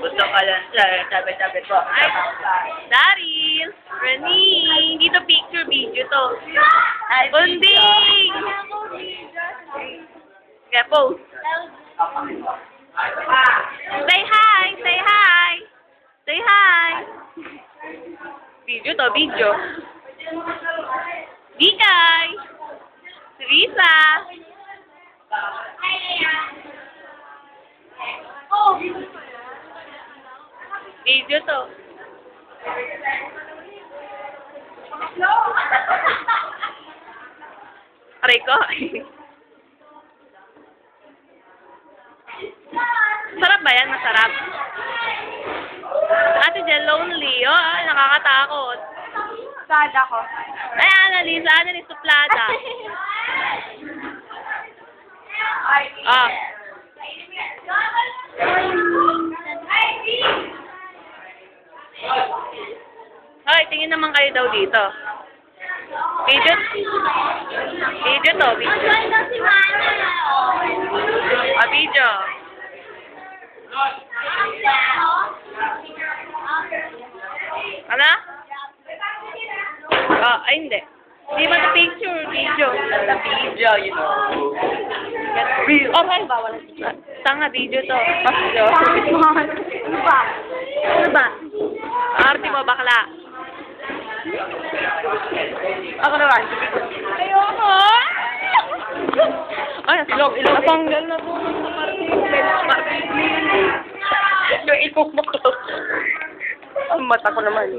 Gusto ka lang, sir. Sabi-sabi ko. Ay, Daryl, Rene, dito picture video to. Ay, Bonding! Kaya pose. Say hi! Say hi! Say hi! Video to, video. Bigay! Teresa! Video to. Aray ko. Sarap ba yan? Masarap. Ate Jen, lonely. Oh, ay, nakakatakot. Sad ako. Ay, Annalise. Annalise, suplada. Ah. Hoy, tingin naman kayo daw dito. Video. Video to, video. Ah, video. Ano? Ah, ay hindi. Hindi ba the picture, video? The video, you know. Oh, ay, bawal. Tanga, video to. Video. Ano ba? Ano ba? Arte mo, bakla. Ako naman. Ayoko! Ay, ilog. Natanggal na po. Yung ilog mo. Ang mata ko naman.